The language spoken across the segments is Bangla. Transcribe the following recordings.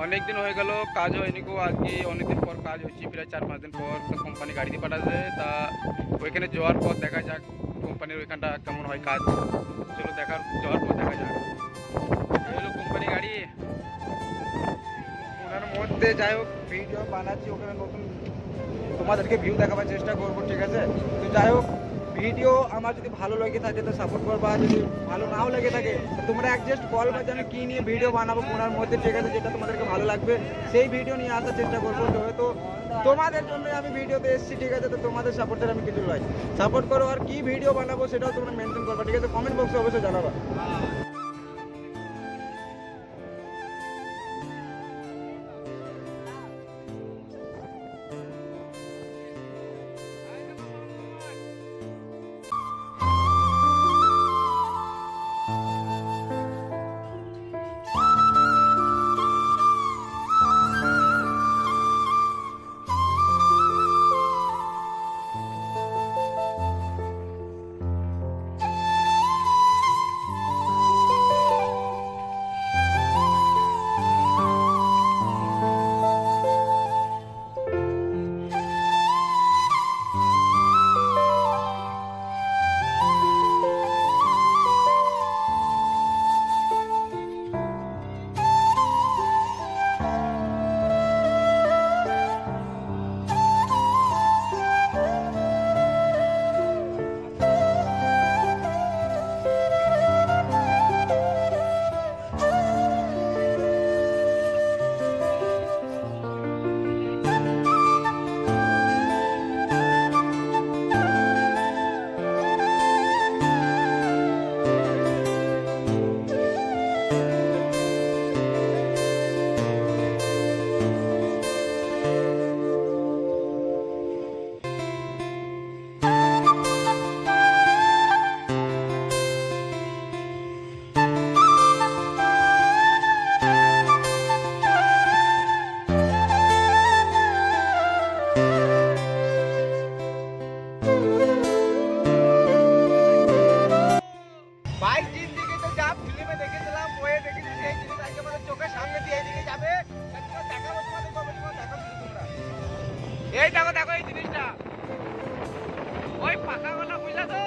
অনেকদিন হয়ে গেল কাজ হয়নি গো। আজকে অনেকদিন পর কাজ হচ্ছে, প্রায় 4-5 দিন পর। তো কোম্পানি গাড়ি দিয়ে পাঠাচ্ছে, তা ওইখানে যাওয়ার পর দেখা যাক কোম্পানির ওইখানটা কেমন হয় কাজ। চলো যাওয়ার পর দেখা যাক। এই হলো কোম্পানি গাড়ি। ওনার মধ্যে যাই হোক ভিডিও বানাচ্ছি, ওখানে নতুন তোমাদেরকে ভিউ দেখাবার চেষ্টা করবো, ঠিক আছে? তো যাই হোক, ভিডিও আমার যদি ভালো লেগে থাকে তো সাপোর্ট করবা, যদি ভালো নাও লেগে থাকে তো তোমরা অ্যাডজাস্ট করবা যে আমি কী নিয়ে ভিডিও বানাবো কোনার মধ্যে, ঠিক আছে? যেটা তোমাদেরকে ভালো লাগবে সেই ভিডিও নিয়ে আসার চেষ্টা করবো। তো হয়তো তোমাদের জন্য আমি ভিডিওতে এসেছি, ঠিক আছে? তো তোমাদের সাপোর্টের আমি কিছু চাই, সাপোর্ট করো। আর কি ভিডিও বানাবো সেটাও তোমরা মেনশন করবা, ঠিক আছে? কমেন্ট বক্সে অবশ্যই জানাবা। এই দেখো দেখো এই জিনিসটা, ওই পাকা গোলা, বুঝলা তো?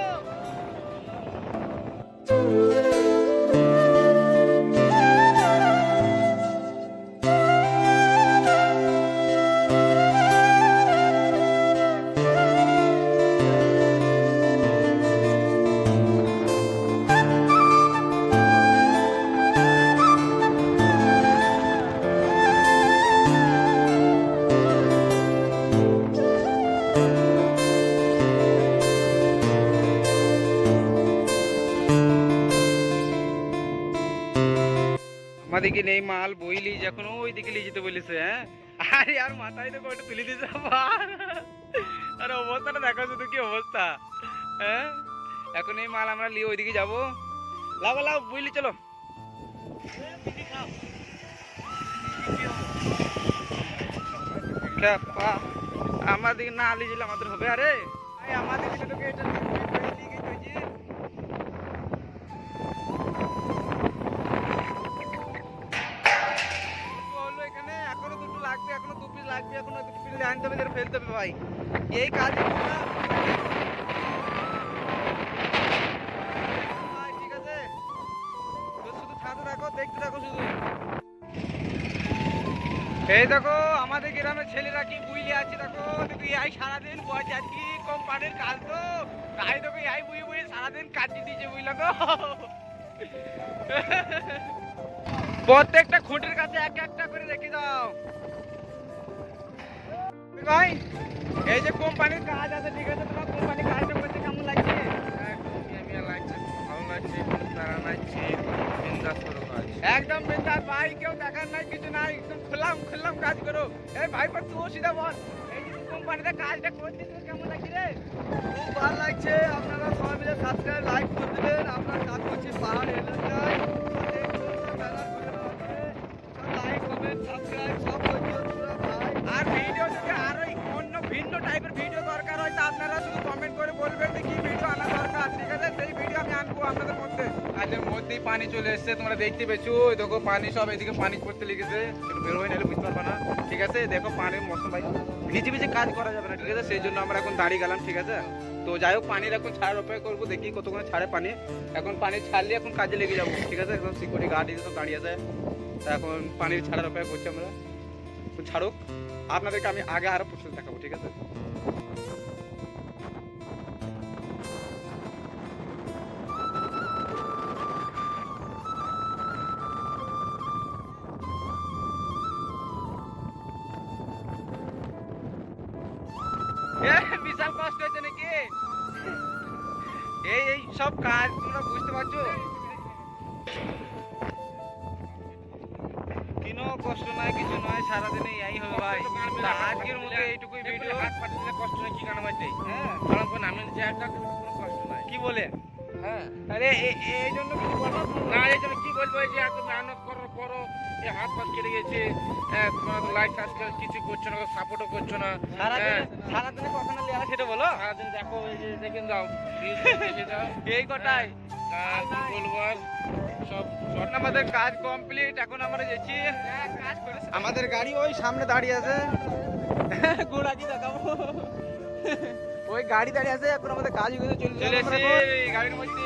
আমাদেরকে নেই মাল বইলি যখন ওই দিকে নিয়ে যেতে বলেছে। হ্যাঁ, আরে আর মাথায় তো কয়টা তুলে দিয়েছে আবার। আরে অবস্থাটা দেখো শুধু, কি অবস্থা। হ্যাঁ, এখন এই মাল আমরা নিয়ে ওইদিকে যাবো। লাও লাও বুঝলি, চলো। আমাদের না আলি দিলে আমাদের হবে। আরে আমাদের এটা লাগবে, এখনো 2 পিস লাগবে, এখনো 2 পিস আনতে হবে, যেটা ফেলতে হবে ভাই। এই কাজ ভাই, ঠিক আছে? তো শুধু ছাদে রাখো, দেখতে থাকো শুধু। এই দেখো আমাদের গ্রামের ছেলেরা কি বুইলে আছে, দেখো দেখো এই সারাদিন বসে আর কি কোম্পানির কাজ, তো তাই দেখো এই বুই বুই সারাদিন কাজ দিয়েছে, বুঝলা তো? প্রত্যেকটা খুঁটির কাছে এক একটা করে রেখে দাও ভাই। এই যে কোম্পানির কাজ আছে, ঠিক আছে? তোমার কোম্পানির কাজটা করতে কেমন লাগছে? লাগছে, ভালো লাগছে, কোনো প্যারা নাই, বিন্দাস করো কাজ, একদম বিন্দাস ভাই, কেউ দেখার নাই, কিছু নাই, একদম খুললাম কাজ করো। এই ভাই পর তুই সিধা বল, এই যে কোম্পানিতে কাজটা করতে কেমন লাগছে রে? খুব ভালো লাগছে। আপনারা সবাই মিলে সাবস্ক্রাইব লাইক করে দেবেন। আমরা কাজ করছি পাহাড় এলাকায়, লাইক কমেন্ট সাবস্ক্রাইব সব করতে। আর ভিডিও যদি আরো অন্য ভিন্ন টাইপের ভিডিও দরকার হয় ঠিক আছে, সেই ভিডিও আমি আনবো আপনাদের মধ্যে। কাজের মধ্যেই পানি চলে এসছে, তোমরা দেখতে পেয়েছো। ওই দেখো পানি সব এদিকে পানি পড়তে লেগেছে, একটু বের হয়ে নিলে বুঝতে পারবে না। ঠিক আছে, দেখো পানির মৌসুম ভাই, ভিজে ভিজে কাজ করা যাবে না। ঠিক আছে, সেই জন্য আমরা এখন দাঁড়িয়ে গেলাম। ঠিক আছে, তো যাই হোক পানির এখন ছাড়ার অপেক্ষা করবো, দেখি কতক্ষণে ছাড়ে পানি। এখন পানি ছাড়লে এখন কাজে লেগে যাবো। ঠিক আছে, এখন সিকিউরিটি গার্ড সব দাঁড়িয়ে আছে, তা এখন পানির ছাড়ার অপেক্ষা করছি আমরা। তো ছাড়ুক, আপনাদেরকে আমি আগে আরো প্রচুর দেখাবো। ঠিক আছে, বিশাল কষ্ট হয়েছে নাকি? এই এই সব কাজ তোমরা বুঝতে পারছো, কোনো কষ্ট নয়, কিছু নয়, সারাদিনে এই হবে ভাই। তা আজকের মতো এইটুকুই ভিডিও। হাত পাতলে কষ্ট নয়, কি কারণ হয়েছে? হ্যাঁ, কারণ কোন আমি যে একটা কোনো কষ্ট নাই। কি বলে? হ্যাঁ, আরে এই জন্য কিছু বলবো না, এই জন্য কি বলবো, এই যে এত মেহনত করার পরও এই হাত পা কেটে গেছে। তোমরা তো লাইক সাবস্ক্রাইব কিছু করছো না, সাপোর্টও করছো না। সারাদিনে কখনো লেয়া সেটা বলো। সারাদিন দেখো, এই যে দেখে দাও, দেখে দাও, এই কটাই কি বলবো আর। সব আমাদের কাজ কমপ্লিট, এখন আমরা যাচ্ছি। আমাদের গাড়ি ওই সামনে দাঁড়িয়ে আছে, গোড়াজি দেখাবো। ওই গাড়ি দাঁড়িয়ে আছে, এখন আমাদের কাজ হয়ে গেছে, চলে এসেছি গাড়ির মধ্যে।